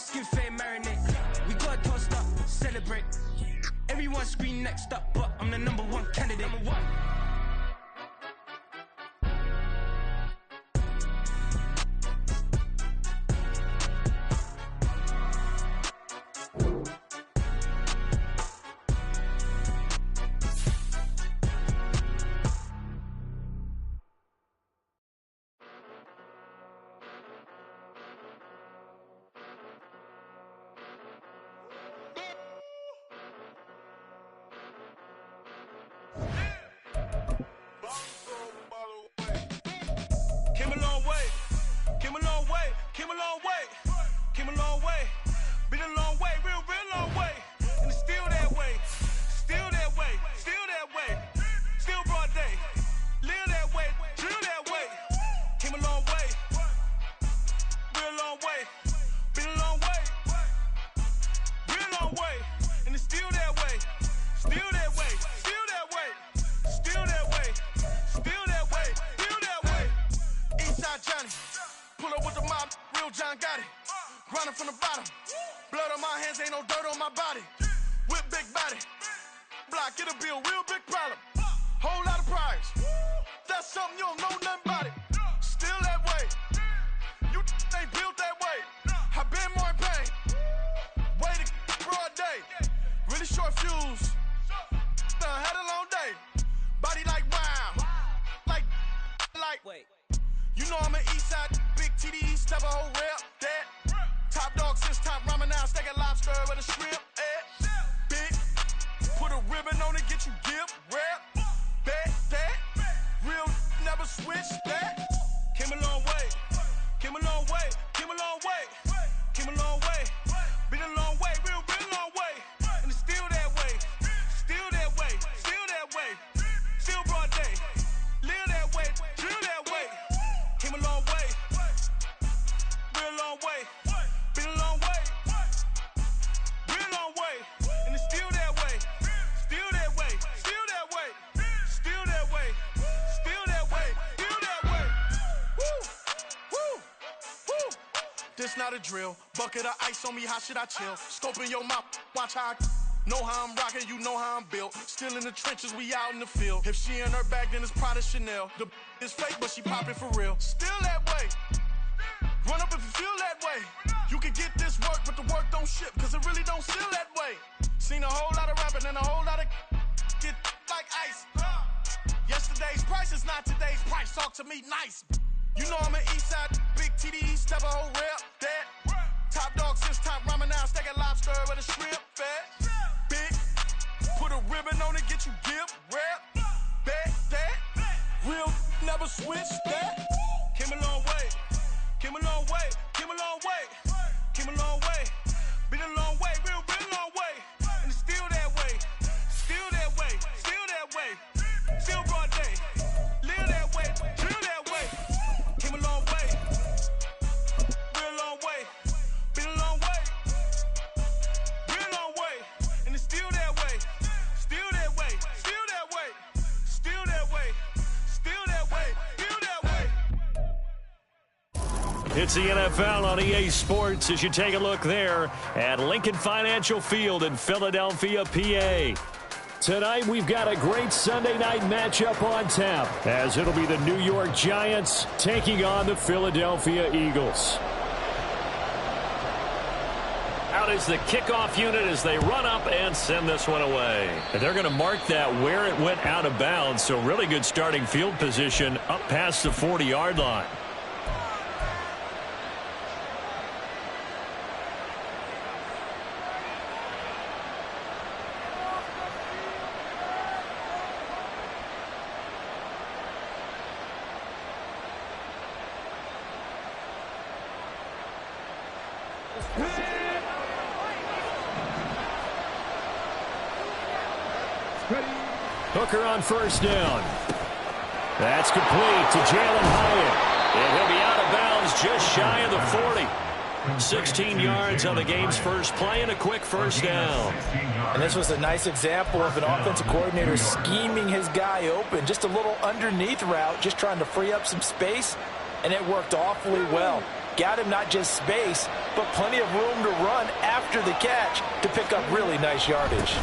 skin fade marinate. We got toast up, celebrate. Everyone scream next up, but I'm the #1 candidate. #1. This not a drill. Bucket of ice on me, how should I chill? Scoping your mouth, watch how I know how I'm rocking, you know how I'm built. Still in the trenches, we out in the field. If she in her bag, then it's Prada Chanel. The is fake, but she popping for real. Still that way. Run up if you feel that way. You can get this work, but the work don't ship, cause it really don't feel that way. Seen a whole lot of rapping and a whole lot of get like ice. Yesterday's price is not today's price. Talk to me nice. You know I'm an Eastside, big TDE, step a whole rep, that. Top dog since top ramen now, steak and lobster with a shrimp, fat. Big, put a ribbon on it, get you gift, rap, back, that. Real, never switch, that. Came a long way, came a long way, came a long way, came a long way. Been a long way, real long way. And it's still that way, still that way, still that way. Still broad day, live that way, drill that way. Came a long way, real long way, been a long way, real long way, and it's still that way, still that way, still that way, still that way, still that way, still that way. It's the NFL on EA Sports as you take a look there at Lincoln Financial Field in Philadelphia, PA. Tonight, we've got a great Sunday night matchup on tap, as it'll be the New York Giants taking on the Philadelphia Eagles. Out is the kickoff unit as they run up and send this one away. And they're going to mark that where it went out of bounds, so really good starting field position up past the 40-yard line. Hooker on first down. That's complete to Jalen Hyatt. And he'll be out of bounds just shy of the 40. 16 yards on the game's first play and a quick first down. And this was a nice example of an offensive coordinator scheming his guy open. Just a little underneath route, just trying to free up some space, and it worked awfully well. got him not just space, but plenty of room to run after the catch to pick up really nice yardage.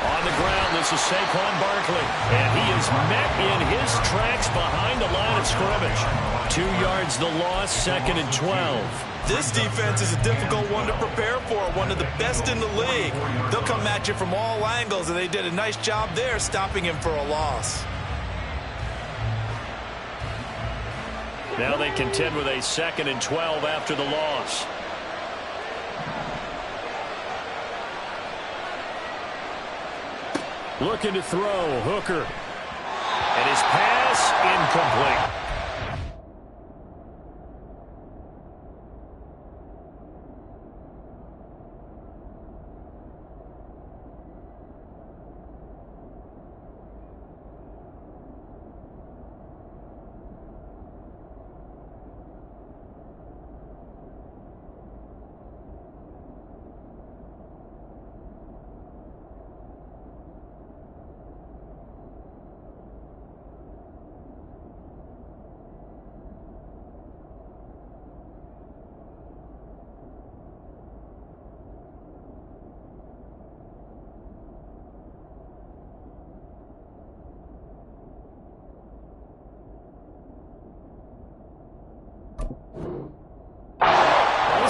On the ground, this is Saquon Barkley, and he is met in his tracks behind the line of scrimmage. 2 yards the loss, 2nd and 12. This defense is a difficult one to prepare for, one of the best in the league. They'll come at you from all angles, and they did a nice job there stopping him for a loss. Now they contend with a 2nd and 12 after the loss. Looking to throw, Hooker. And his pass incomplete.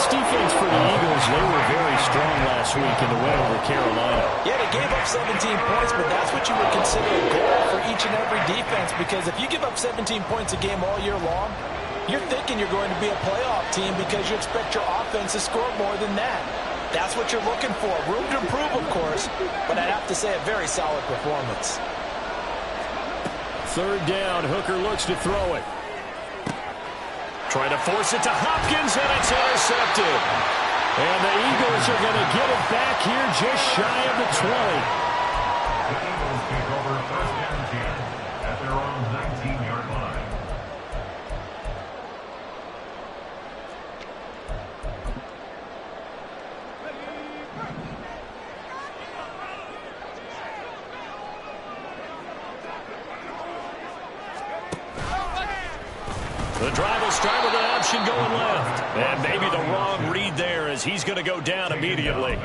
Defense for the Eagles, they were very strong last week in the win over Carolina. Yeah, they gave up 17 points, but that's what you would consider a goal for each and every defense, because if you give up 17 points a game all year long, you're thinking you're going to be a playoff team because you expect your offense to score more than that. That's what you're looking for. Room to improve, of course, but I'd have to say a very solid performance. 3rd down, Hooker looks to throw it. Trying to force it to Hopkins, and it's intercepted. And the Eagles are going to get it back here just shy of the 20. The Eagles take over 1st and 10 at their own 19-yard line. The drive will start with an option going left. And maybe the wrong read there as he's going to go down immediately.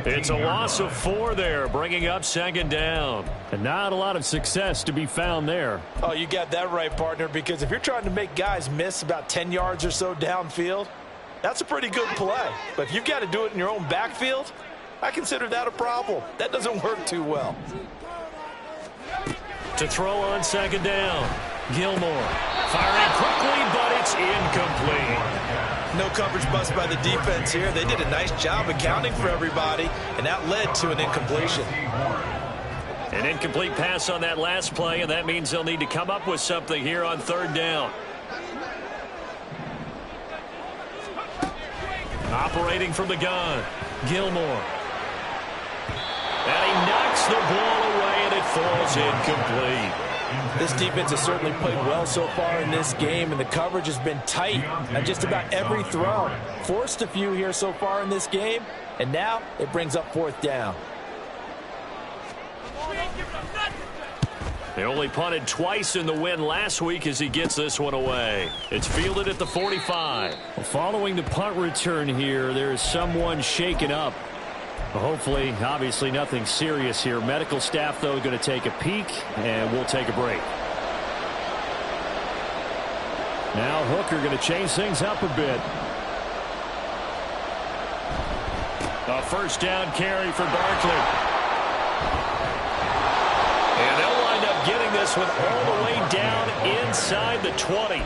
It's a loss of 4 there, bringing up 2nd down. And not a lot of success to be found there. Oh, you got that right, partner, because if you're trying to make guys miss about 10 yards or so downfield, that's a pretty good play. But if you've got to do it in your own backfield, I consider that a problem. That doesn't work too well. To throw on 2nd down, Gilmore. Firing quickly, but it's incomplete. No coverage bust by the defense here. They did a nice job accounting for everybody, and that led to an incompletion. An incomplete pass on that last play, and that means they'll need to come up with something here on 3rd down. Operating from the gun, Gilmore. And he knocks the ball away, and it falls incomplete. This defense has certainly played well so far in this game, and the coverage has been tight on just about every throw. Forced a few here so far in this game, and now it brings up 4th down. They only punted twice in the win last week as he gets this one away. It's fielded at the 45. Following the punt return here, there is someone shaken up. Hopefully, obviously nothing serious here. Medical staff, though, going to take a peek, and we'll take a break. Now Hooker going to change things up a bit. A 1st down carry for Barkley. And they'll wind up getting this one all the way down inside the 20.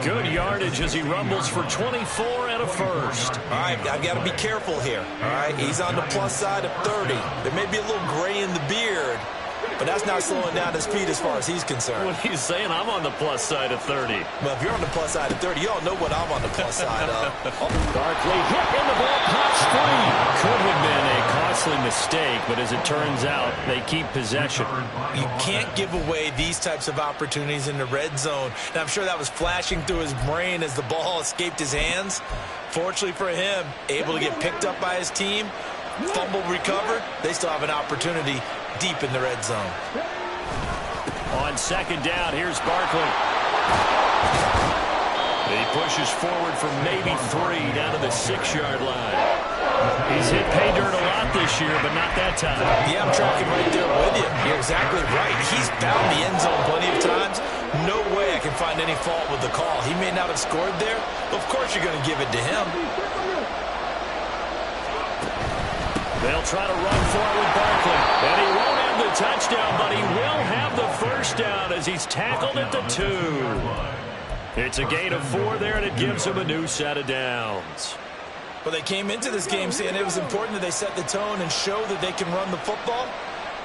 Good yardage as he rumbles for 24 and a 1st. All right, I've got to be careful here. All right, he's on the plus side of 30. There may be a little gray in the beard, but that's not slowing down his speed as far as he's concerned. What are you saying? I'm on the plus side of 30. Well, if you're on the plus side of 30, you all know what I'm on the plus side of. Barkley hit and the ball pops free. Could have been a costly mistake, but as it turns out, they keep possession. You can't give away these types of opportunities in the red zone. And I'm sure that was flashing through his brain as the ball escaped his hands. Fortunately for him, able to get picked up by his team, fumble recovered. They still have an opportunity deep in the red zone. On 2nd down, here's Barkley. He pushes pushes forward for maybe 3 down to the 6-yard line. He's hit pay dirt a lot this year, but not that time. Yeah, I'm tracking right there with you. You're exactly right. He's found the end zone plenty of times. No way I can find any fault with the call. He may not have scored there, but of course you're going to give it to him. They'll try to run for it with Barkley. And he won't have the touchdown, but he will have the first down as he's tackled at the 2. It's a gain of 4 there, and it gives him a new set of downs. Well, they came into this game saying it was important that they set the tone and show that they can run the football.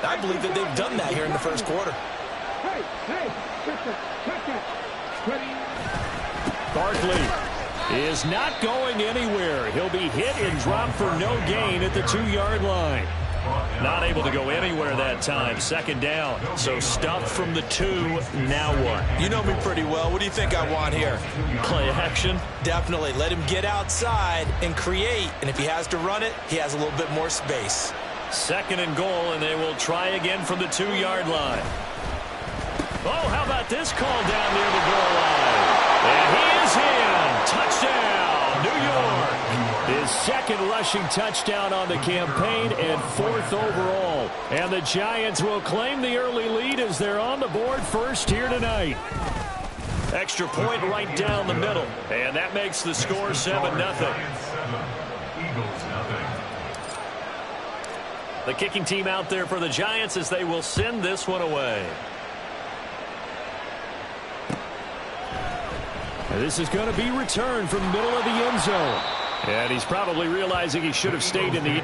I believe that they've done that here in the first quarter. Barkley is not going anywhere. He'll be hit and dropped for no gain at the 2-yard line. Not able to go anywhere that time. Second down. So stuffed from the 2. Now what? You know me pretty well. What do you think I want here? Play action? Definitely. Let him get outside and create. And if he has to run it, he has a little bit more space. Second and goal, and they will try again from the 2-yard line. Oh, how about this call down near the goal line? And he is in. Touchdown, New York. His second rushing touchdown on the campaign and 4th overall. And the Giants will claim the early lead as they're on the board first here tonight. Extra point right down the middle. And that makes the score 7-0. The kicking team out there for the Giants as they will send this one away. And this is going to be returned from the middle of the end zone. And he's probably realizing he should have stayed in the...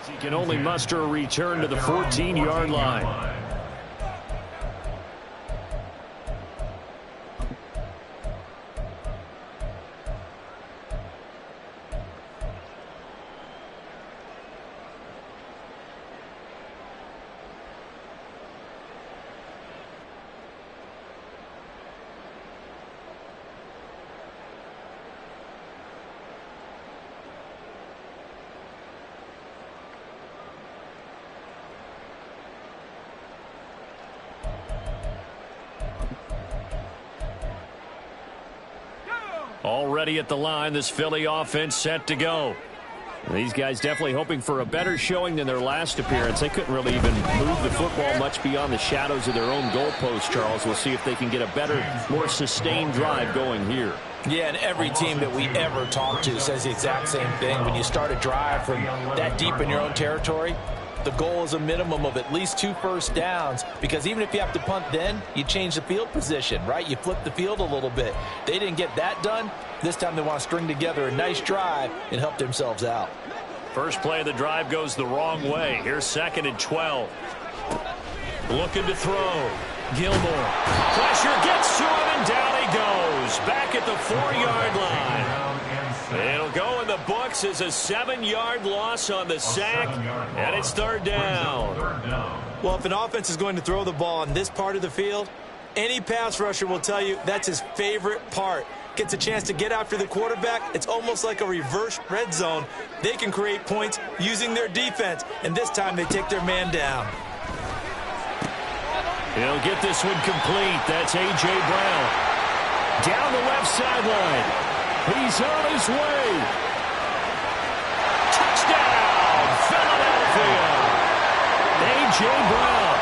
He can only muster a return to the 14-yard line. Already at the line, this Philly offense set to go. These guys definitely hoping for a better showing than their last appearance. They couldn't really even move the football much beyond the shadows of their own goalpost, Charles. We'll see if they can get a better, more sustained drive going here. Yeah, and every team that we ever talk to says the exact same thing. When you start a drive from that deep in your own territory, the goal is a minimum of at least 2 first downs, because even if you have to punt then, you change the field position, right? You flip the field a little bit. They didn't get that done. This time they want to string together a nice drive and help themselves out. First play of the drive goes the wrong way. Here's 2nd and 12. Looking to throw. Gilmore. Pressure gets to him, and down he goes. Back at the 4-yard line. It'll go in the books as a 7-yard loss on the sack, and it's 3rd down. Well, if an offense is going to throw the ball on this part of the field, any pass rusher will tell you that's his favorite part. Gets a chance to get after the quarterback. It's almost like a reverse red zone. They can create points using their defense, and this time they take their man down. He'll get this one complete. That's A.J. Brown. Down the left sideline. He's on his way. Touchdown, Philadelphia. A.J. Brown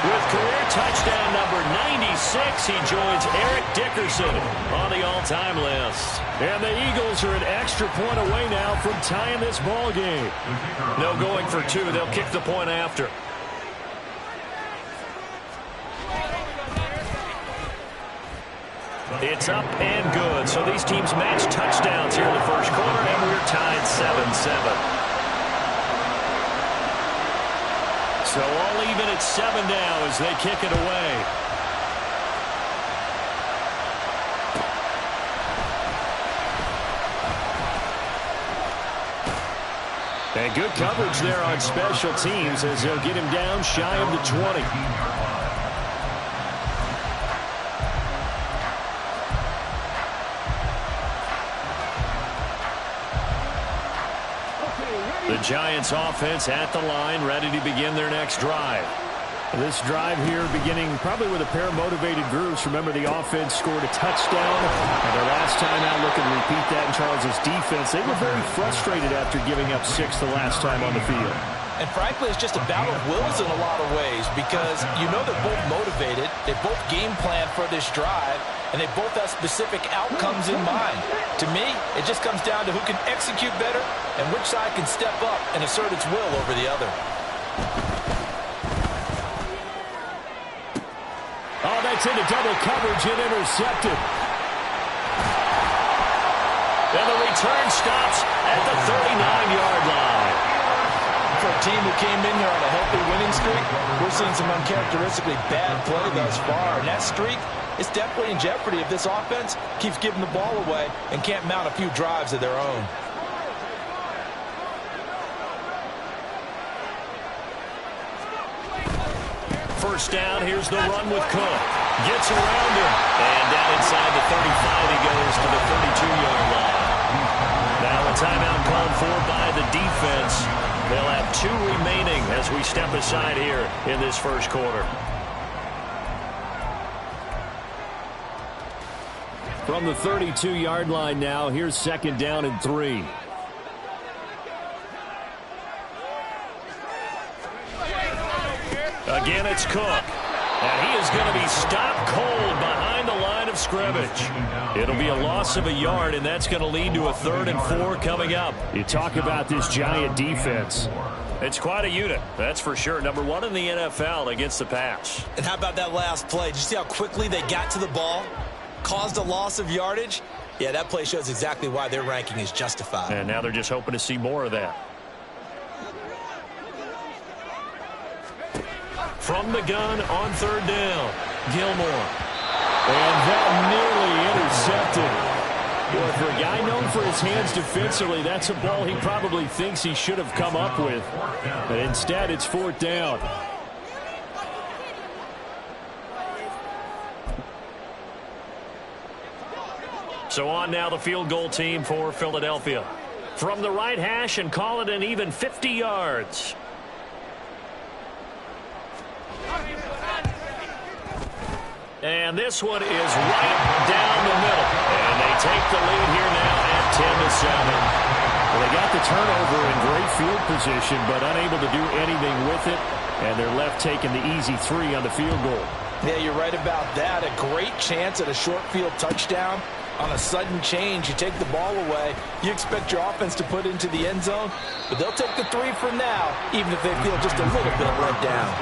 with career touchdown number 96. He joins Eric Dickerson on the all-time list. And the Eagles are an extra point away now from tying this ball game. No going for 2. They'll kick the point after. It's up and good. So these teams match touchdowns here in the first quarter, and we're tied 7-7. So all even at 7 now as they kick it away. And good coverage there on special teams as they'll get him down shy of the 20. The Giants offense at the line, ready to begin their next drive. This drive here beginning probably with a pair of motivated groups. Remember, the offense scored a touchdown, and their last time out looking to repeat that in Charles' defense. They were very frustrated after giving up 6 the last time on the field. And frankly, it's just a battle of wills in a lot of ways because you know they're both motivated, they both game plan for this drive, and they both have specific outcomes in mind. To me, it just comes down to who can execute better and which side can step up and assert its will over the other. Oh, that's into double coverage and intercepted. And the return stops at the 39-yard line. For a team who came in here on a healthy winning streak, we're seeing some uncharacteristically bad play thus far. And that streak is definitely in jeopardy if this offense keeps giving the ball away and can't mount a few drives of their own. First down, here's the run with Cook. Gets around him. And down inside the 35, he goes to the 32-yard line. Now a timeout called for by the defense. They'll have 2 remaining as we step aside here in this first quarter. From the 32-yard line now, here's second down and 3. Again, it's Cook. And he is going to be stopped cold behind the line of scrimmage. It'll be a loss of a yard, and that's going to lead to a 3rd and 4 coming up. You talk about this Giant defense. It's quite a unit, that's for sure. Number 1 in the NFL against the pass. And how about that last play? Did you see how quickly they got to the ball? Caused a loss of yardage? Yeah, that play shows exactly why their ranking is justified. And now they're just hoping to see more of that. From the gun on 3rd down, Gilmore. And that nearly intercepted. Boy, for a guy known for his hands defensively, that's a ball he probably thinks he should have come up with. But instead, it's 4th down. So on now the field goal team for Philadelphia. From the right hash and call it an even 50 yards. And this one is right down the middle. And they take the lead here now at 10-7. Well, they got the turnover in great field position, but unable to do anything with it. And they're left taking the easy 3 on the field goal. Yeah, you're right about that. A great chance at a short field touchdown. On a sudden change, you take the ball away. You expect your offense to put into the end zone, but they'll take the 3 for now, even if they feel just a little bit let down.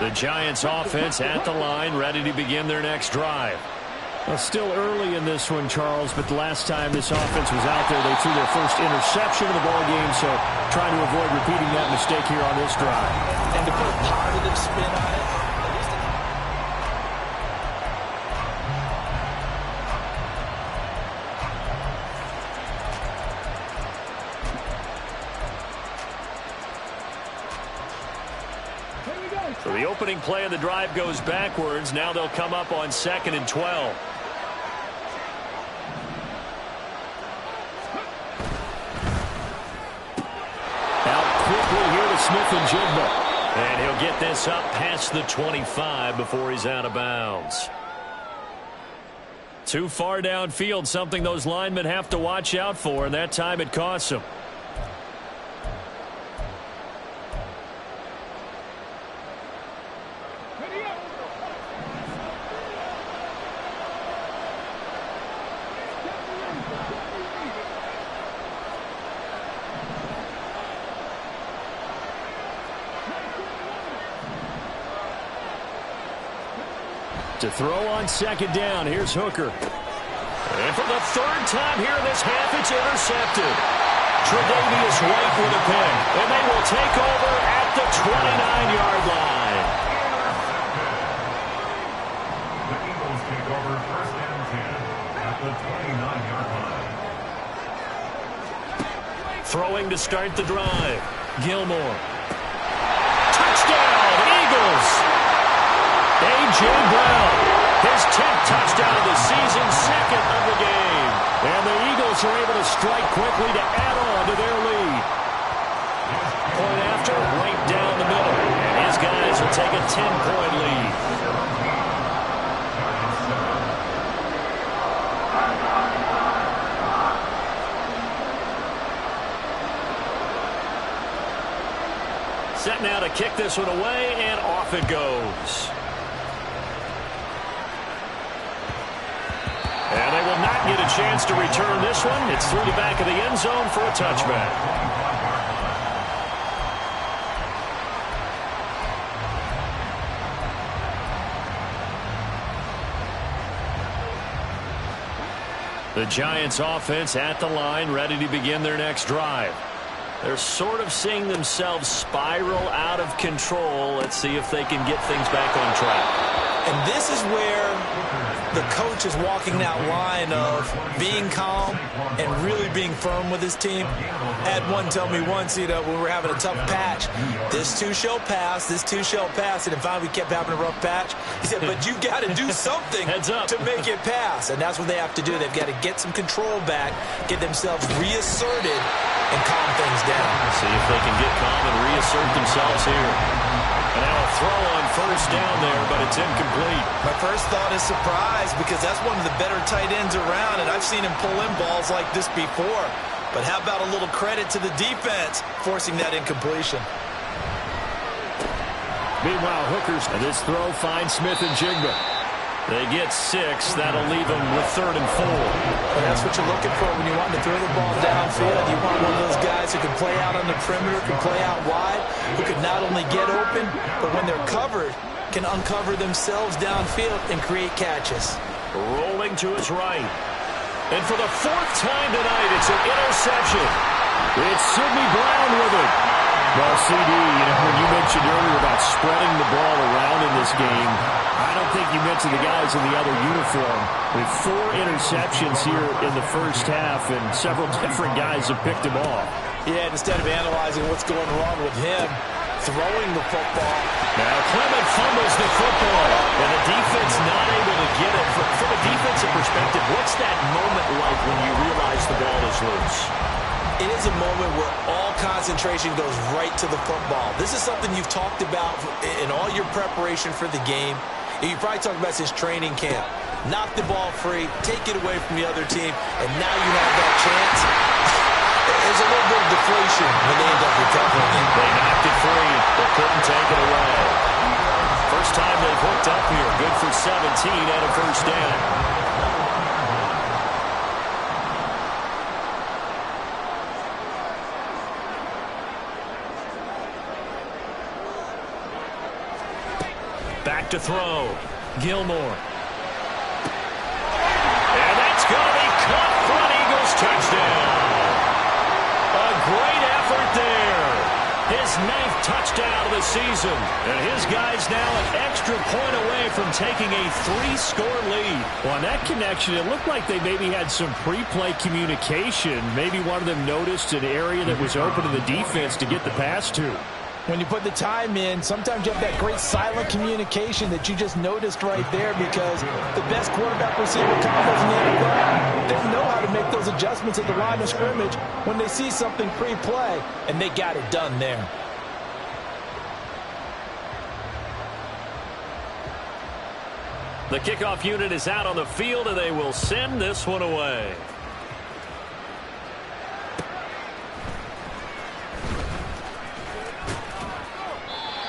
The Giants offense at the line, ready to begin their next drive. Well, still early in this one, Charles, but the last time this offense was out there, they threw their first interception of the ball game, so trying to avoid repeating that mistake here on this drive. And to put a positive spin on it, So the opening play of the drive goes backwards. Now they'll come up on 2nd and 12. Out quickly here to Smith-Njigba. And he'll get this up past the 25 before he's out of bounds. Too far downfield, something those linemen have to watch out for, and that time it costs them. To throw on 2nd down, here's Hooker. And for the third time here in this half, it's intercepted. Tre'Davious White with a pick. And they will take over at the 29-yard line. The Eagles take over first and 10 at the 29-yard line. Throwing to start the drive. Gilmore. Touchdown, Eagles! A.J. Brown, his 10th touchdown of the season, second of the game. And the Eagles are able to strike quickly to add on to their lead. Point after, right down the middle. And his guys will take a 10-point lead. Set now to kick this one away, and off it goes. And they will not get a chance to return this one. It's through the back of the end zone for a touchback. The Giants offense at the line, ready to begin their next drive. They're sort of seeing themselves spiral out of control. Let's see if they can get things back on track. And this is where the coach is walking that line of being calm and really being firm with his team. I had one tell me once, when we were having a tough patch, this too shall pass, this too shall pass. And finally we kept having a rough patch. He said, but you've got to do something to make it pass. And that's what they have to do. They've got to get some control back, get themselves reasserted, and calm things down. See if they can get calm and reassert themselves here. And now a throw on first down there, but it's incomplete. My first thought is surprise, because that's one of the better tight ends around, and I've seen him pull in balls like this before. But how about a little credit to the defense forcing that incompletion? Meanwhile, Hookers, and this throw finds Smith and Jigba. They get 6. That'll leave them with 3rd and 4. And that's what you're looking for when you want to throw the ball downfield. You want one of those guys who can play out on the perimeter, can play out wide, who can not only get open, but when they're covered, can uncover themselves downfield and create catches. Rolling to his right. And for the 4th time tonight, it's an interception. It's Sidney Brown with it. Well, CD, when you mentioned earlier about spreading the ball around in this game, I don't think you mentioned the guys in the other uniform. With 4 interceptions here in the first half, and several different guys have picked him off. Yeah, instead of analyzing what's going wrong with him, throwing the football. Now Clement fumbles the football, and the defense not able to get it. From a defensive perspective, what's that moment like when you realize the ball is loose? It is a moment where all concentration goes right to the football. This is something you've talked about in all your preparation for the game. You probably talked about since training camp. Knock the ball free, take it away from the other team, and now you have that chance. There's a little bit of deflation when they end up recovering it. They knocked it free, but couldn't take it away. First time they've hooked up here. Good for 17 and a first down. Back to throw. Gilmore. And that's going to be caught for an Eagles touchdown. A great effort there. His 9th touchdown of the season. And his guys now an extra point away from taking a 3-score lead. Well, on that connection, it looked like they maybe had some pre-play communication. Maybe one of them noticed an area that was open to the defense to get the pass to. When you put the time in, sometimes you have that great silent communication that you just noticed right there, because the best quarterback receiver combos in the NFL, they know how to make those adjustments at the line of scrimmage when they see something pre-play, and they got it done there. The kickoff unit is out on the field, and they will send this one away.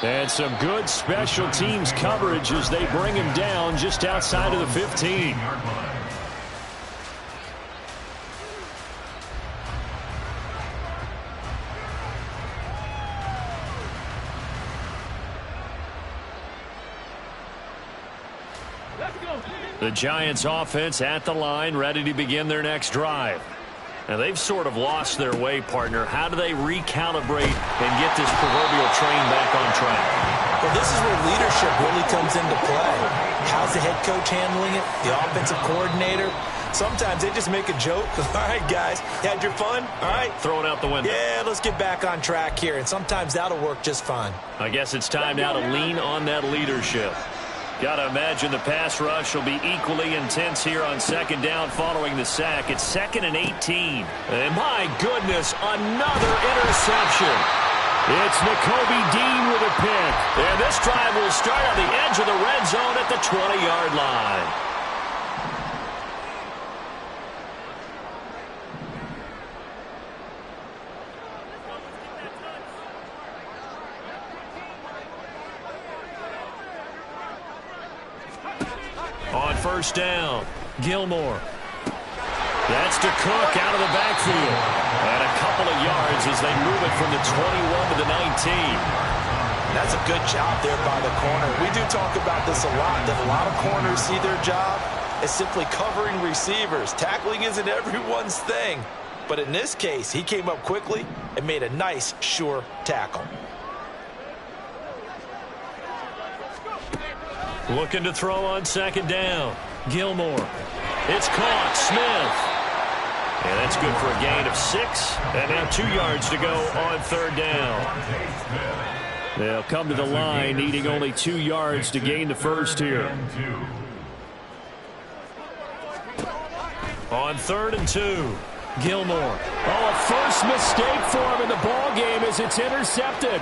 And some good special teams coverage as they bring him down just outside of the 15. Let's go. The Giants offense at the line, ready to begin their next drive. Now, they've sort of lost their way, partner. How do they recalibrate and get this proverbial train back on track? Well, this is where leadership really comes into play. How's the head coach handling it? The offensive coordinator? Sometimes they just make a joke. All right, guys, you had your fun? All right. Throw it out the window. Yeah, let's get back on track here. And sometimes that'll work just fine. I guess it's time now to lean on that leadership. Got to imagine the pass rush will be equally intense here on second down following the sack. It's 2nd and 18. And my goodness, another interception. It's Nakobe Dean with a pick. And this drive will start on the edge of the red zone at the 20-yard line. On first down, Gilmore. That's to Cook out of the backfield. And a couple of yards as they move it from the 21 to the 19. That's a good job there by the corner. We do talk about this a lot, that a lot of corners see their job as simply covering receivers. Tackling isn't everyone's thing. But in this case, he came up quickly and made a nice, sure tackle. Looking to throw on second down. Gilmore. It's caught. Smith. And that's good for a gain of 6. And now 2 yards to go on third down. They'll come to the line needing only 2 yards to gain the first here. On 3rd and 2. Gilmore. Oh, a first mistake for him in the ball game as it's intercepted.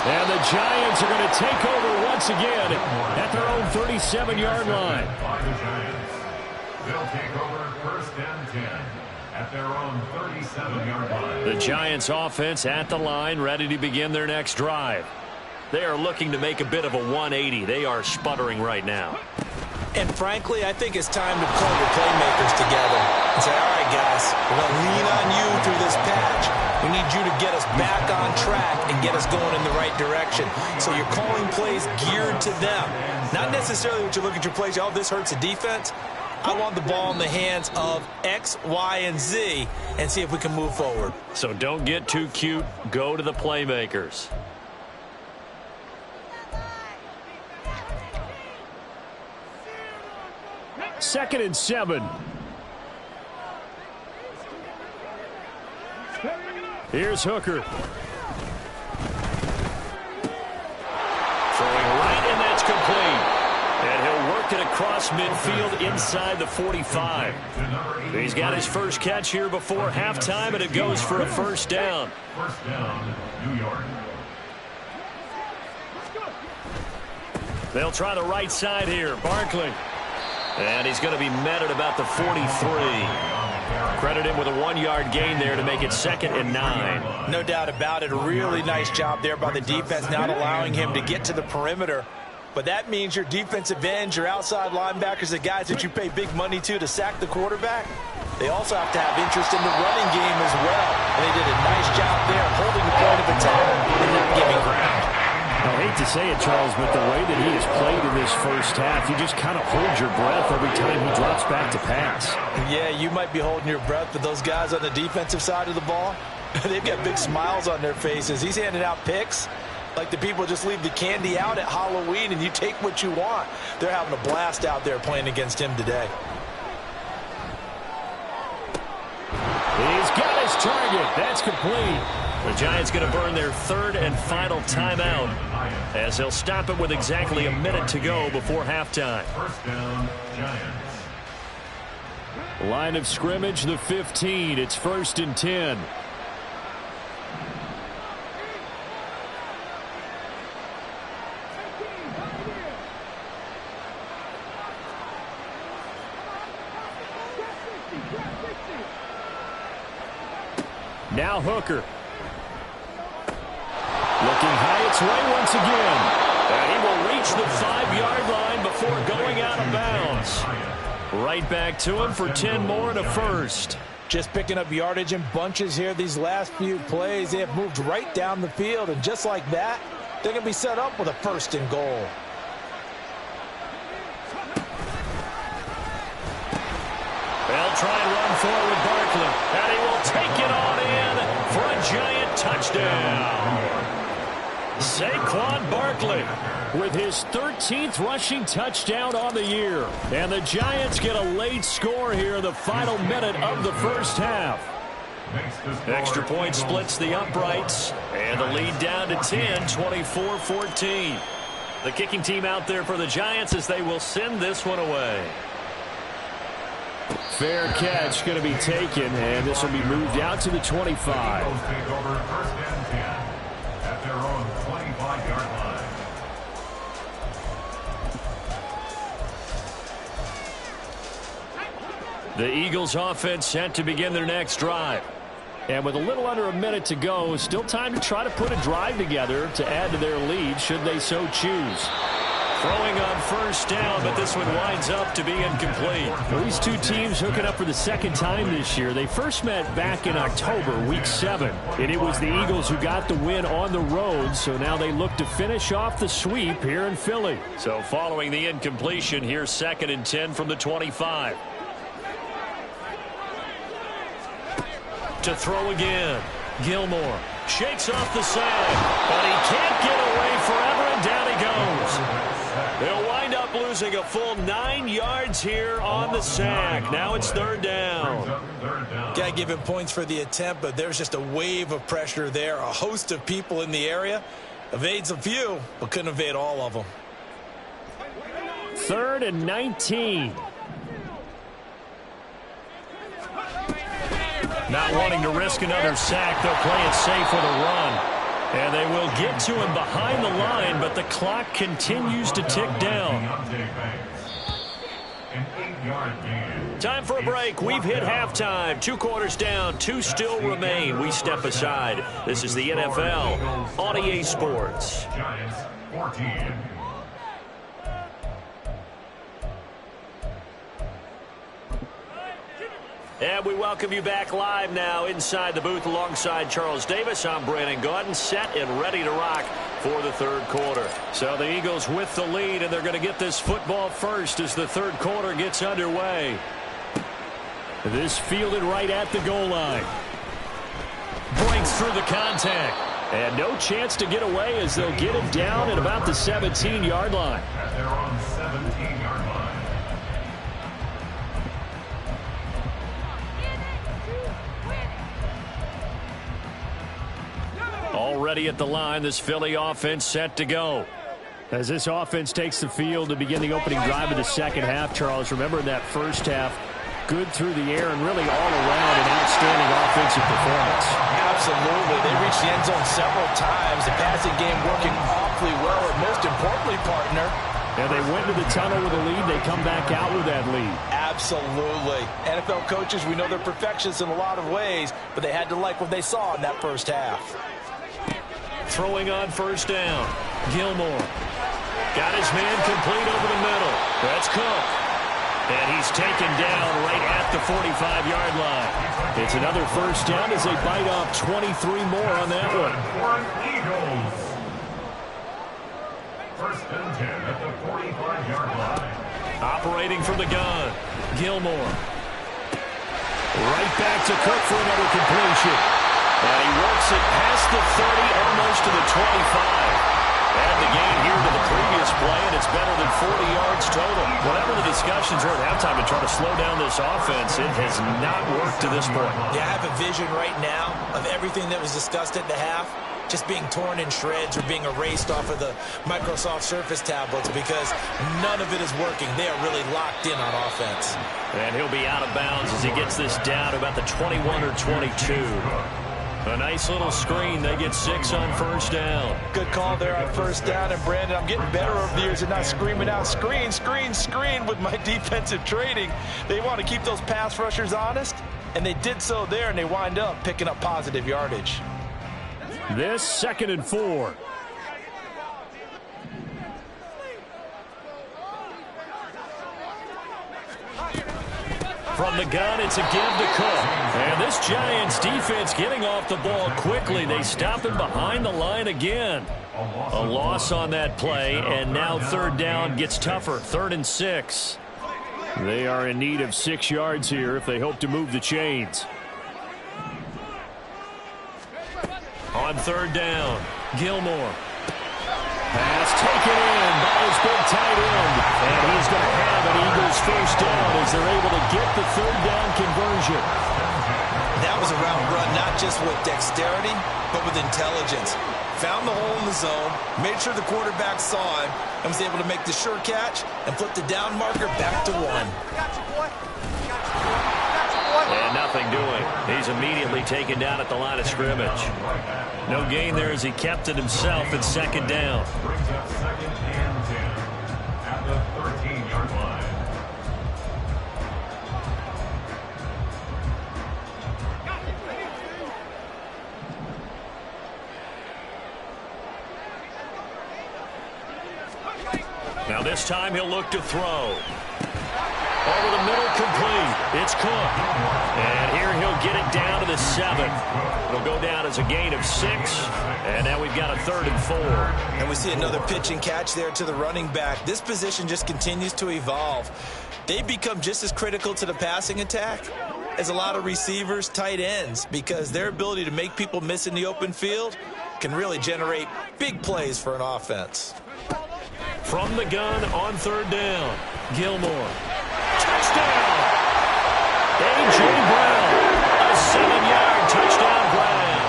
And the Giants are going to take over once again at their own 37-yard line. By the Giants. They'll take over 1st and 10 at their own 37-yard line. The Giants offense at the line, ready to begin their next drive. They are looking to make a bit of a 180. They are sputtering right now. And frankly, I think it's time to pull your playmakers together and say, all right, guys, we're going to lean on you through this patch. We need you to get us back on track and get us going in the right direction. So you're calling plays geared to them. Not necessarily what you look at your plays, oh, this hurts the defense. I want the ball in the hands of X, Y, and Z and see if we can move forward. So don't get too cute. Go to the playmakers. Second and 7. Here's Hooker. Throwing right, and that's complete. And he'll work it across midfield inside the 45. He's got his first catch here before halftime, and it goes for a first down. First down, New York. They'll try the right side here. Barkley. And he's going to be met at about the 43. Credit him with a 1-yard gain there to make it 2nd and 9. No doubt about it. A really nice job there by the defense, not allowing him to get to the perimeter. But that means your defensive ends, your outside linebackers, the guys that you pay big money to sack the quarterback, they also have to have interest in the running game as well. And they did a nice job there holding the point of attack and not giving ground. I hate to say it, Charles, but the way that he has played in this first half, you just kind of hold your breath every time he drops back to pass. Yeah, you might be holding your breath, but those guys on the defensive side of the ball, they've got big smiles on their faces. He's handing out picks like the people just leave the candy out at Halloween and you take what you want. They're having a blast out there playing against him today. He's got his target. That's complete. The Giants going to burn their 3rd and final timeout as they'll stop it with exactly a minute to go before halftime. First down, Giants. Line of scrimmage, the 15. It's 1st and 10. Now Hooker. Looking high its way once again. And he will reach the 5-yard line before going out of bounds. Right back to him for 10 more and a first. Just picking up yardage in bunches here these last few plays. They have moved right down the field, and just like that, they're going to be set up with a 1st and goal. try and run forward Barkley. And he will take it on in for a giant touchdown. Saquon Barkley with his 13th rushing touchdown on the year. And the Giants get a late score here in the final minute of the first half. Extra point splits the uprights, and the lead down to 10, 24-14. The kicking team out there for the Giants as they will send this one away. Fair catch going to be taken, and this will be moved out to the 25. Take over first and 10 at their own 25-yard line. The Eagles offense set to begin their next drive. And with a little under a minute to go, still time to try to put a drive together to add to their lead should they so choose. Throwing on first down, but this one winds up to be incomplete. Well, these two teams hooking up for the second time this year. They first met back in October, week 7. And it was the Eagles who got the win on the road, so now they look to finish off the sweep here in Philly. So following the incompletion, here's 2nd and 10 from the 25. To throw again. Gilmore shakes off the side, but he can't get away forever, and down he goes. They'll wind up losing a full 9 yards here on the sack. Now it's 3rd down. Got to give him points for the attempt, but there's just a wave of pressure there. A host of people in the area. Evades a few, but couldn't evade all of them. 3rd and 19. Not wanting to risk another sack, they'll play it safe with a run. And they will get to him behind the line, but the clock continues to tick down. Time for a break. We've hit halftime. 2 quarters down, 2 still remain. We step aside. This is the NFL on EA Sports. Giants 14. And we welcome you back live now inside the booth alongside Charles Davis. I'm Brandon Gaudin, set and ready to rock for the 3rd quarter. So the Eagles with the lead, and they're going to get this football first as the 3rd quarter gets underway. This fielded right at the goal line. Breaks through the contact. And no chance to get away as they'll get him down at about the 17-yard line. At their own 17-yard line. Already at the line, this Philly offense set to go. As this offense takes the field to begin the opening drive of the second half, Charles, remember that first half, good through the air and really all around an outstanding offensive performance. Absolutely. They reached the end zone several times. The passing game working awfully well, and most importantly, partner. And they went to the tunnel with a lead. They come back out with that lead. Absolutely. NFL coaches, we know they're perfectionists in a lot of ways, but they had to like what they saw in that first half. Throwing on first down. Gilmore. Got his man complete over the middle. That's Cook. And he's taken down right at the 45-yard line. It's another first down as they bite off 23 more on that one. Eagles. 1st and 10 at the 45-yard line. Operating from the gun. Gilmore. Right back to Cook for another completion. And he works it past the 30, almost to the 25. Add the gain here to the previous play, and it's better than 40 yards total. Whatever the discussions were at halftime to try to slow down this offense, it has not worked to this point. Yeah, I have a vision right now of everything that was discussed at the half just being torn in shreds or being erased off of the Microsoft Surface tablets because none of it is working. They are really locked in on offense. And he'll be out of bounds as he gets this down to about the 21 or 22. A nice little screen. They get 6 on first down. Good call there on first down. And, Brandon, I'm getting better over the years at not screaming out, screen, screen, screen with my defensive training. They want to keep those pass rushers honest, and they did so there, and they wind up picking up positive yardage. This 2nd and 4. From the gun, it's a give to Cook. And this Giants defense getting off the ball quickly. They stop him behind the line again. A loss on that play, and now 3rd down gets tougher. 3rd and 6. They are in need of 6 yards here if they hope to move the chains. On third down, Gilmore. Pass taken in by his big tight end. And he's going to have an Eagles first down as they're able to get the third down conversion. That was a route run not just with dexterity, but with intelligence. Found the hole in the zone, made sure the quarterback saw him, and was able to make the sure catch and flip the down marker back to 1. And nothing doing. He's immediately taken down at the line of scrimmage. No gain there as he kept it himself at second down. Brings up 2nd and 10 at the 13-yard line. Now this time he'll look to throw. Over the middle, complete. It's Cook. And here he'll get it down to the 7. It'll go down as a gain of 6. And now we've got a 3rd and 4. And we see another pitch and catch there to the running back. This position just continues to evolve. They become just as critical to the passing attack as a lot of receivers, tight ends, because their ability to make people miss in the open field can really generate big plays for an offense. From the gun on third down, Gilmore. Touchdown! A.J. Brown, a 7-yard touchdown grab.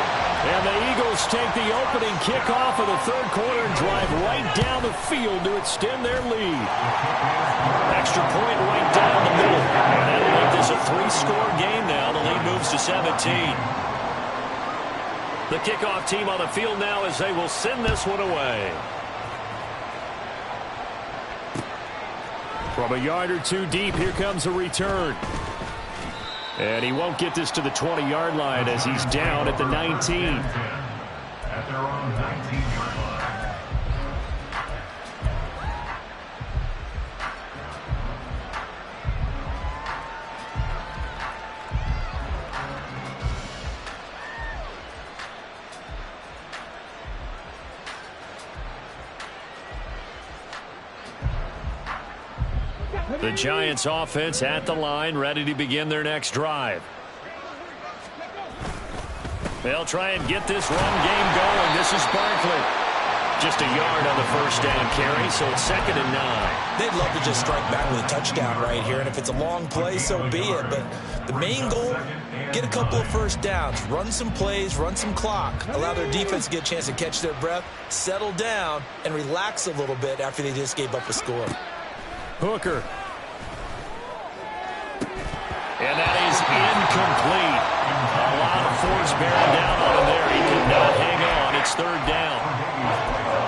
And the Eagles take the opening kickoff of the third quarter and drive right down the field to extend their lead. Extra point right down the middle. And that'll make this a 3-score game now. The lead moves to 17. The kickoff team on the field now as they will send this one away. From a yard or two deep, here comes a return. And he won't get this to the 20-yard line as he's down at the 19. At their own 19-yard line. The Giants offense at the line, ready to begin their next drive. They'll try and get this run game going. This is Barkley. Just a yard on the first down carry, so it's 2nd and 9. They'd love to just strike back with a touchdown right here, and if it's a long play, so be it. But the main goal, get a couple of first downs, run some plays, run some clock, allow their defense to get a chance to catch their breath, settle down, and relax a little bit after they just gave up a score. Hooker. And that is incomplete. A lot of force bearing down on him there. He could not hang on. It's 3rd down.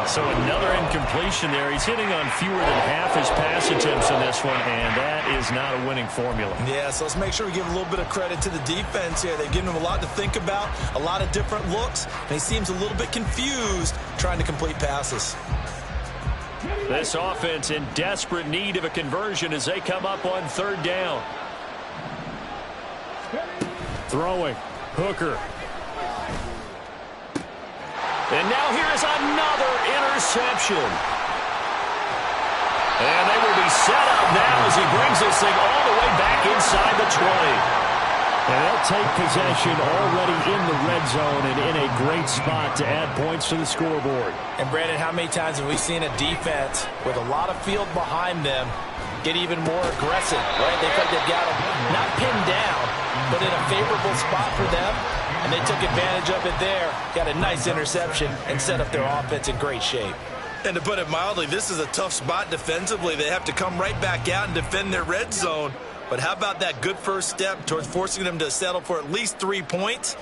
So another incompletion there. He's hitting on fewer than half his pass attempts in this one, and that is not a winning formula. Yeah, so let's make sure we give a little bit of credit to the defense here. They've given him a lot to think about, a lot of different looks, and he seems a little bit confused trying to complete passes. This offense in desperate need of a conversion as they come up on 3rd down. Throwing. Hooker. And now here's another interception. And they will be set up now as he brings this thing all the way back inside the 20. And they'll take possession already in the red zone and in a great spot to add points to the scoreboard. And Brandon, how many times have we seen a defense with a lot of field behind them get even more aggressive, right? They felt they've got them not pinned down, but in a favorable spot for them, and they took advantage of it there, got a nice interception, and set up their offense in great shape. And to put it mildly, this is a tough spot defensively. They have to come right back out and defend their red zone. But how about that good first step towards forcing them to settle for at least 3 points?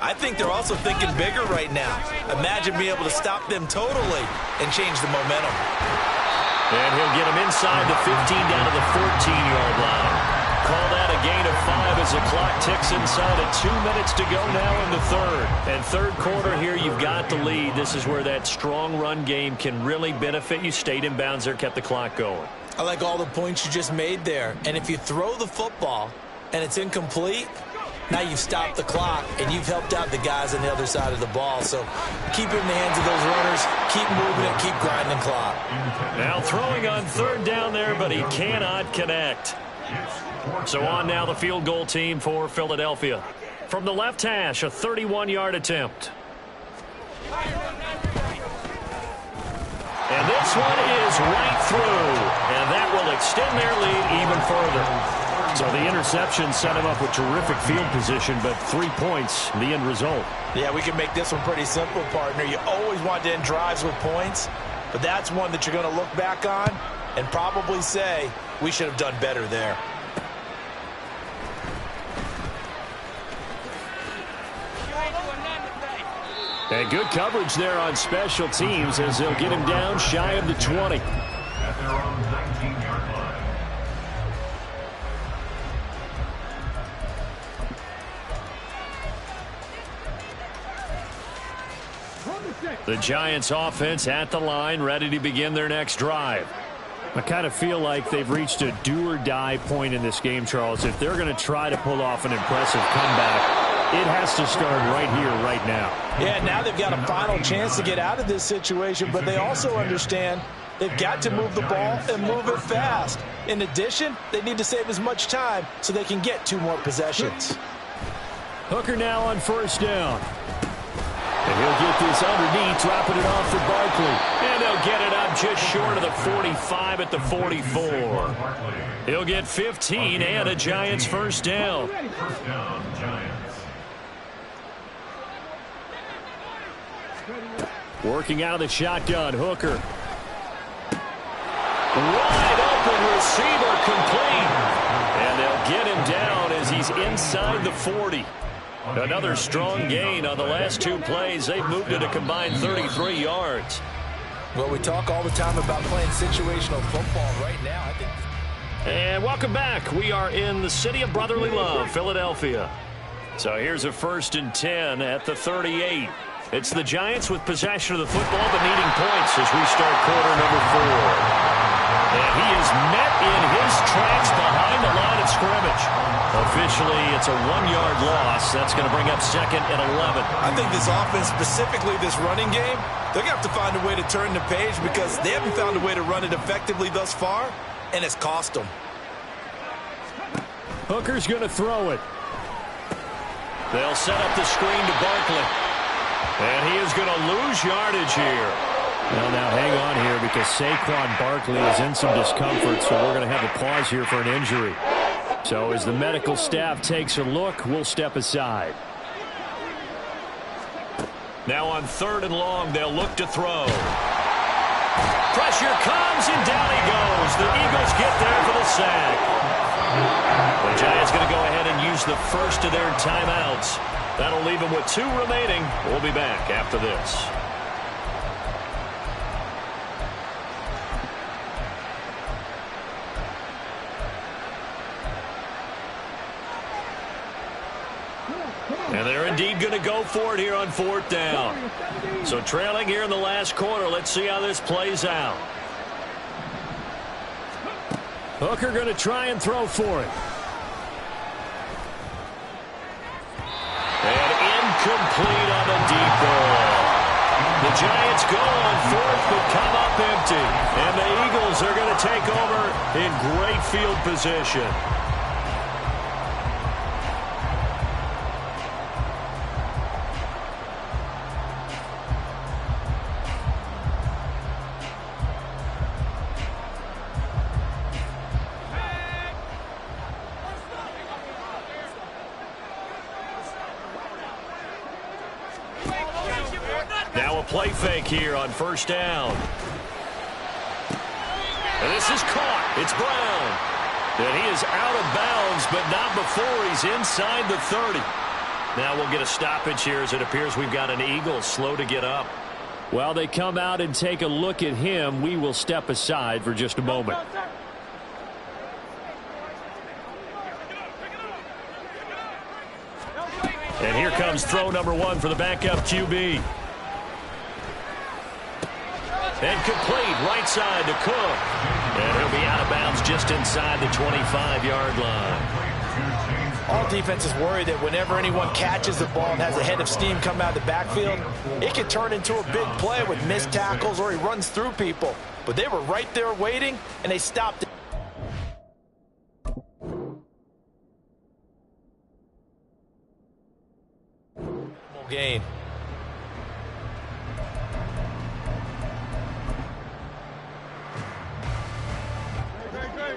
I think they're also thinking bigger right now. Imagine being able to stop them totally and change the momentum. And he'll get him inside the 15 down to the 14-yard line. Call that a gain of 5 as the clock ticks inside of 2 minutes to go now in the third. And third quarter here, you've got the lead. This is where that strong run game can really benefit you. Stayed in bounds there, kept the clock going. I like all the points you just made there. And if you throw the football and it's incomplete, now you've stopped the clock and you've helped out the guys on the other side of the ball. So keep it in the hands of those runners, keep moving it, keep grinding clock. Now throwing on third down there, but he cannot connect. So on now the field goal team for Philadelphia. From the left hash, a 31-yard attempt. And this one is right through. And that will extend their lead even further. So the interception set him up with terrific field position, but 3 points, the end result. Yeah, we can make this one pretty simple, partner. You always want to end drives with points, but that's one that you're going to look back on and probably say, we should have done better there. And good coverage there on special teams as they'll get him down shy of the 20. At their own 19-yard line. The Giants offense at the line, ready to begin their next drive. I kind of feel like they've reached a do-or-die point in this game, Charles. If they're going to try to pull off an impressive comeback, it has to start right here, right now. Yeah, now they've got a final chance to get out of this situation, but they also understand they've got to move the ball and move it fast. In addition, they need to save as much time so they can get 2 more possessions. Hooker now on first down. And he'll get this underneath, dropping it off for Barkley. And they'll get it up just short of the 45 at the 44. He'll get 15 and a Giants first down. First down, Giants. Working out of the shotgun, Hooker. Wide open receiver complete. And they'll get him down as he's inside the 40. Another strong gain on the last 2 plays. They've moved it a combined 33 yards. Well, we talk all the time about playing situational football right now. I think. And welcome back. We are in the city of brotherly love, Philadelphia. So here's a 1st and 10 at the 38. It's the Giants with possession of the football but needing points as we start quarter number 4. And he is met in his tracks behind the line of scrimmage. Officially, it's a 1-yard loss. That's going to bring up 2nd and 11. I think this offense, specifically this running game, they're going to have to find a way to turn the page because they haven't found a way to run it effectively thus far, and it's cost them. Hooker's going to throw it. They'll set up the screen to Barkley. And he is going to lose yardage here. Well, now hang on here because Saquon Barkley is in some discomfort, so we're going to have a pause here for an injury. So as the medical staff takes a look, we'll step aside. Now on 3rd and long, they'll look to throw. Pressure comes, and down he goes. The Eagles get there for the sack. The Giants going to go ahead and use the first of their timeouts. That'll leave them with 2 remaining. We'll be back after this. And they're indeed going to go for it here on 4th down. So trailing here in the last quarter. Let's see how this plays out. Hooker going to try and throw for it. And incomplete on the deep ball. The Giants go on 4th but come up empty. And the Eagles are going to take over in great field position. Now a play fake here on 1st down. And this is caught. It's Brown. And he is out of bounds, but not before he's inside the 30. Now we'll get a stoppage here as it appears we've got an Eagle slow to get up. While they come out and take a look at him, we will step aside for just a moment. And here comes throw number 1 for the backup QB. And complete right side to Cook. And he'll be out of bounds just inside the 25-yard line. All defenses worry that whenever anyone catches the ball and has a head of steam come out of the backfield, it can turn into a big play with missed tackles or he runs through people. But they were right there waiting, and they stopped it. gain.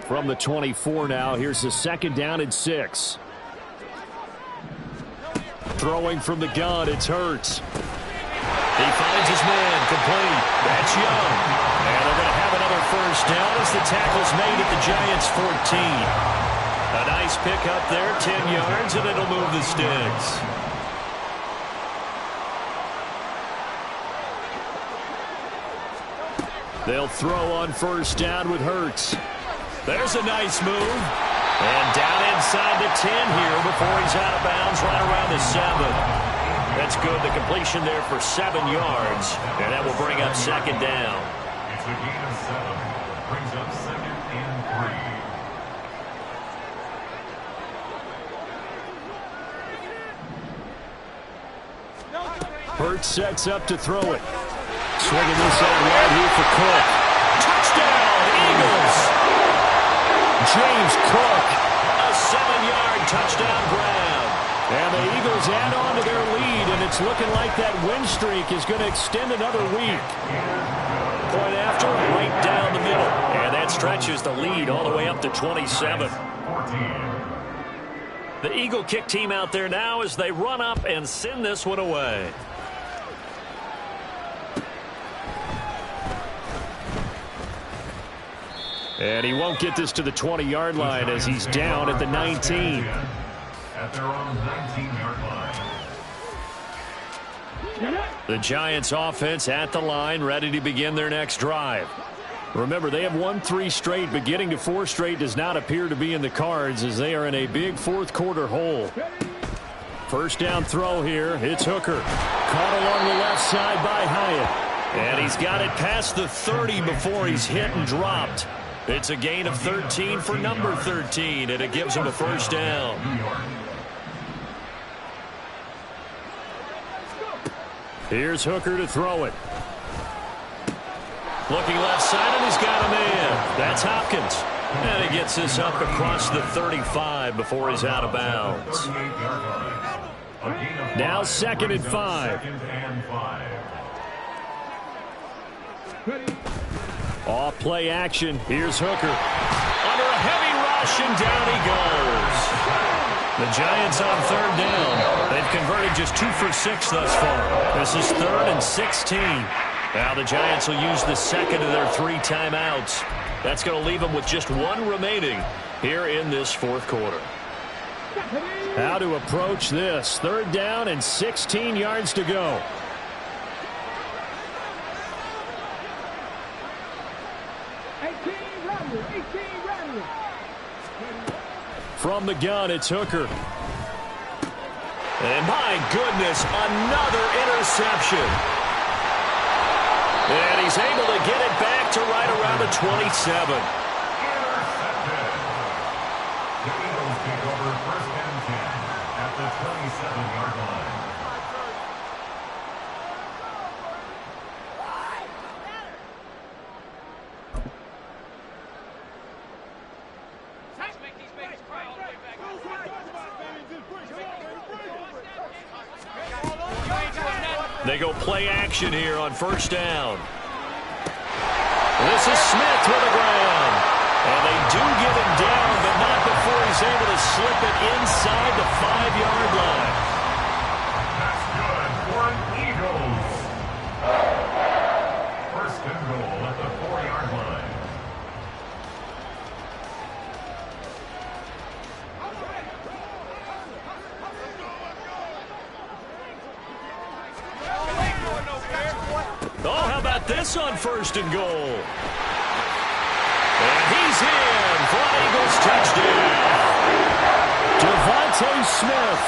From the 24 now, here's the 2nd down and 6. Throwing from the gun, it's Hurts. He finds his man, complete. That's Young. And they're going to have another first down as the tackle's made at the Giants' 14. A nice pickup there, 10 yards, and it'll move the sticks. They'll throw on first down with Hurts. There's a nice move. And down inside the 10 here before he's out of bounds right around the 7. That's good. The completion there for 7 yards. And that will bring up 2nd down. It's a gain of 7. Brings up 2nd and 3. Hurts sets up to throw it. Swinging this out right here for Cook. Touchdown, Eagles! James Cook, a 7-yard touchdown grab. And the Eagles add on to their lead, and it's looking like that win streak is going to extend another week. Point after, right down the middle. And that stretches the lead all the way up to 27. The Eagle kick team out there now as they run up and send this one away. And he won't get this to the 20-yard line as he's down at the 19. At their own 19-yard line. The Giants offense at the line, ready to begin their next drive. Remember, they have won 3 straight, but getting to 4 straight does not appear to be in the cards as they are in a big fourth-quarter hole. First down throw here. It's Hooker. Caught along the left side by Hyatt. And he's got it past the 30 before he's hit and dropped. It's a gain of 13 for number 13, and it gives him a first down. Here's Hooker to throw it. Looking left side, and he's got a man. That's Hopkins. And he gets this up across the 35 before he's out of bounds. Now 2nd and 5. Off play action. Here's Hooker. Under a heavy rush, and down he goes. The Giants on 3rd down. They've converted just 2 for 6 thus far. This is 3rd and 16. Now the Giants will use the 2nd of their 3 timeouts. That's going to leave them with just 1 remaining here in this 4th quarter. How to approach this. 3rd down and 16 yards to go. From the gun, it's Hooker. And my goodness, another interception. And he's able to get it back to right around the 27. Intercepted. The Eagles take over 1st and 10 at the 27-yard line. They go play action here on 1st down. This is Smith with the ground. And they do get him down, but not before he's able to slip it inside the 5-yard line. That's good for an Eagles. 1st and goal at the 4-yard line. Oh, how about this on 1st and goal? And he's in for an Eagles touchdown. Devontae Smith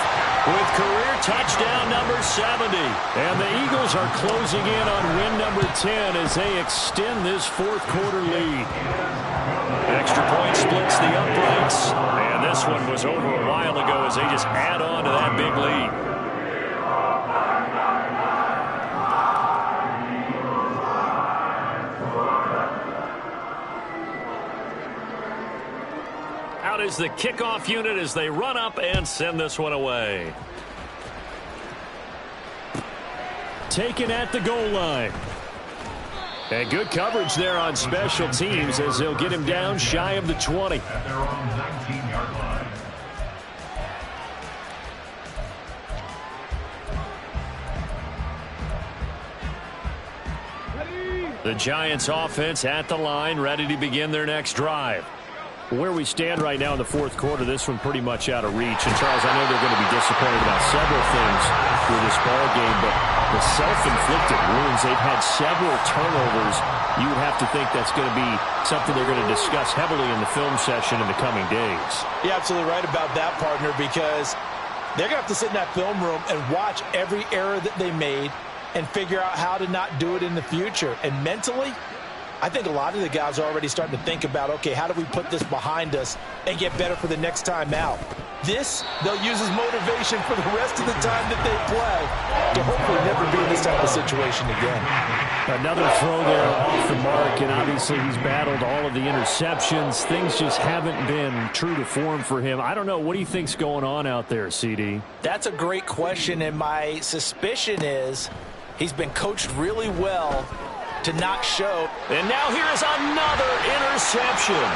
with career touchdown number 70. And the Eagles are closing in on win number 10 as they extend this 4th quarter lead. Extra point splits the uprights. And this one was over a while ago as they just add on to that big lead. Out is the kickoff unit as they run up and send this one away. taken at the goal line. And good coverage there on special teams as they'll get him down shy of the 20. At their own 19-yard line. The Giants offense at the line, ready to begin their next drive. Where we stand right now in the fourth quarter, this one pretty much out of reach. And, Charles, I know they're going to be disappointed about several things with this ball game, but the self-inflicted wounds, they've had several turnovers. You would have to think that's going to be something they're going to discuss heavily in the film session in the coming days. You're absolutely right about that, partner, because they're going to have to sit in that film room and watch every error that they made and figure out how to not do it in the future. And mentally, I think a lot of the guys are already starting to think about, okay, how do we put this behind us and get better for the next time out? This, they'll use as motivation for the rest of the time that they play to hopefully never be in this type of situation again. Another throw there off the mark, and obviously he's battled all of the interceptions. Things just haven't been true to form for him. I don't know. What do you think's going on out there, CD? That's a great question, and my suspicion is he's been coached really well to not show. And now here is another interception.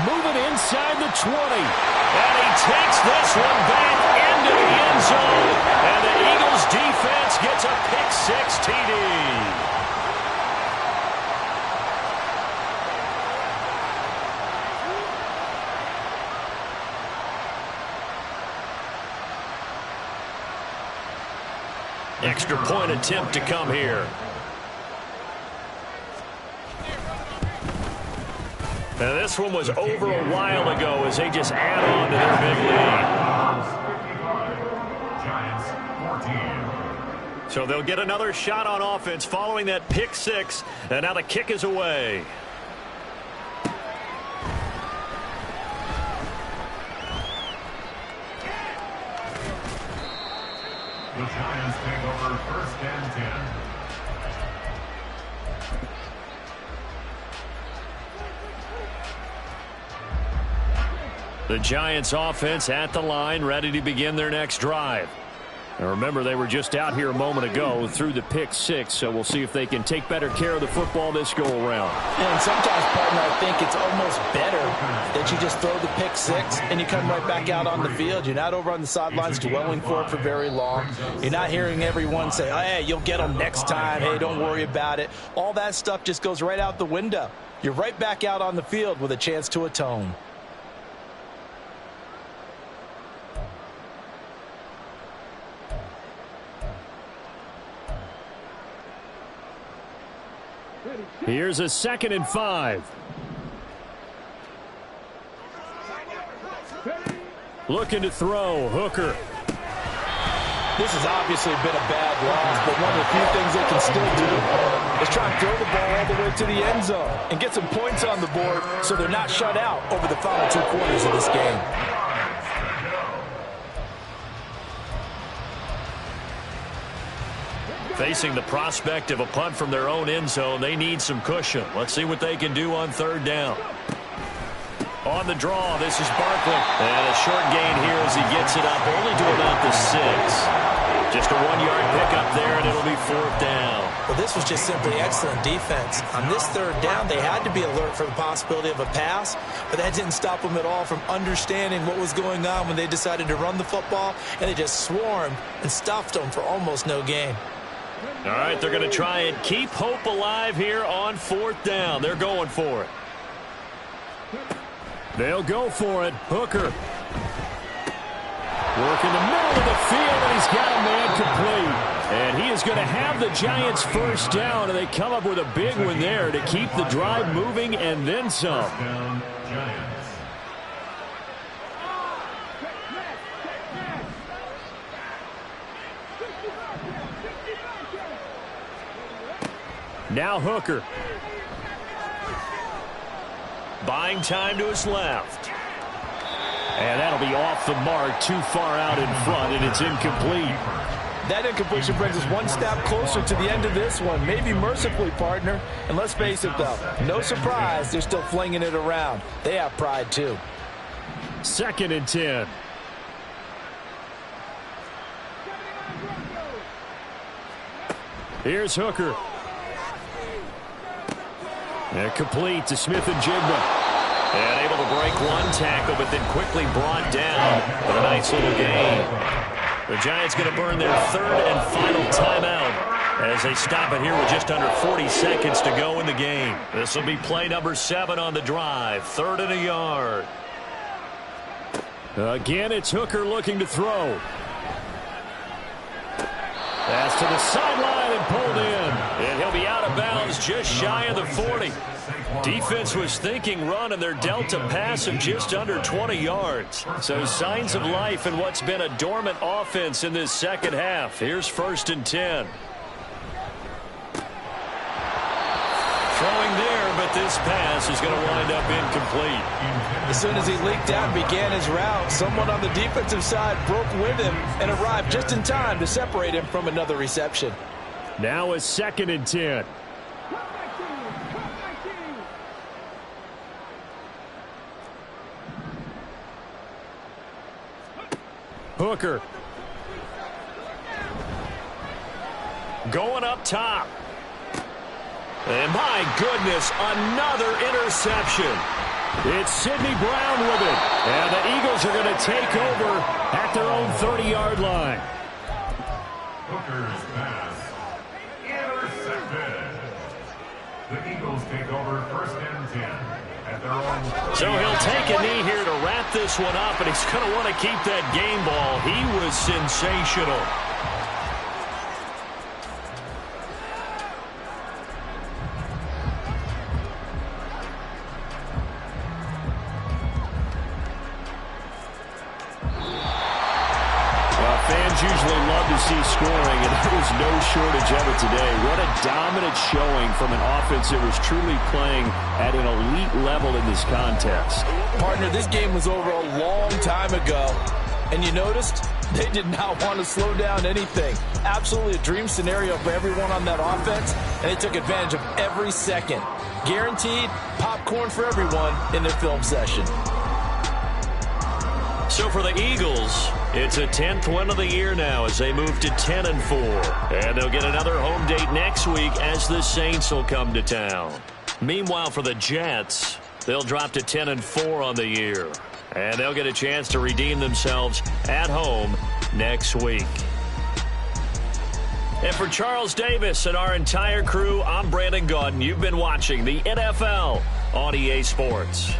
Moving inside the 20. And he takes this one back into the end zone. And the Eagles defense gets a pick-6 TD. Extra point attempt to come here. Now this one was over a while ago as they just add on to their big lead. Giants 14. So they'll get another shot on offense following that pick-6, and now the kick is away. The Giants take over 1st and 10. The Giants offense at the line, ready to begin their next drive. And remember, they were just out here a moment ago through the pick-6, so we'll see if they can take better care of the football this go-around. And sometimes, partner, I think it's almost better that you just throw the pick-6 and you come right back out on the field. You're not over on the sidelines dwelling for it for very long. You're not hearing everyone say, oh, hey, you'll get them next time. Hey, don't worry about it. All that stuff just goes right out the window. You're right back out on the field with a chance to atone. Here's a 2nd and 5. Looking to throw. Hooker. This has obviously been a bad loss, but one of the few things they can still do is try and throw the ball all the way to the end zone and get some points on the board so they're not shut out over the final 2 quarters of this game. Facing the prospect of a punt from their own end zone, they need some cushion. Let's see what they can do on 3rd down. On the draw, this is Barkley. And a short gain here as he gets it up only to about the 6. Just a 1-yard pickup there, and it'll be 4th down. Well, this was just simply excellent defense. On this 3rd down, they had to be alert for the possibility of a pass, but that didn't stop them at all from understanding what was going on when they decided to run the football, and they just swarmed and stuffed them for almost no gain. All right, they're going to try and keep hope alive here on 4th down. They're going for it. They'll go for it. Hooker. Working the middle of the field, and he's got a man complete. And he is going to have the Giants 1st down, and they come up with a big one there to keep the drive moving and then some. Down, Giants. Now Hooker. Buying time to his left. And that'll be off the mark, too far out in front, and it's incomplete. That incompletion brings us one step closer to the end of this one, maybe mercifully, partner. And let's face it, though, no surprise, they're still flinging it around. They have pride, too. 2nd and 10. Here's Hooker. And complete to Smith and Jigba. And able to break one tackle, but then quickly brought down with a nice little gain. The Giants going to burn their third and final timeout as they stop it here with just under 40 seconds to go in the game. This will be play number 7 on the drive. 3rd and a yard. Again, it's Hooker looking to throw. Pass to the sideline and pulled in. And he'll be out of bounds just shy of the 40. Defense was thinking run, and they're dealt a pass of just under 20 yards. So signs of life in what's been a dormant offense in this second half. Here's 1st and 10. Throwing there, but this pass is going to wind up incomplete. As soon as he leaked out and began his route, someone on the defensive side broke with him and arrived just in time to separate him from another reception. Now a 2nd and 10. Hooker. Going up top. And my goodness, another interception. It's Sidney Brown with it. And the Eagles are going to take over at their own 30-yard line. Hooker's pass intercepted. The Eagles take over 1st and 10 at their own 30. So he'll take a knee here to wrap this one up, and he's going to want to keep that game ball. He was sensational. Usually love to see scoring, and there was no shortage of it today. What a dominant showing from an offense that was truly playing at an elite level in this contest. Partner, this game was over a long time ago, and you noticed they did not want to slow down anything. Absolutely a dream scenario for everyone on that offense, and they took advantage of every second. Guaranteed popcorn for everyone in their film session. So for the Eagles, it's a 10th win of the year now as they move to 10-4. And they'll get another home date next week as the Saints will come to town. Meanwhile, for the Jets, they'll drop to 10-4 on the year. And they'll get a chance to redeem themselves at home next week. And for Charles Davis and our entire crew, I'm Brandon Gaudin. You've been watching the NFL on EA Sports.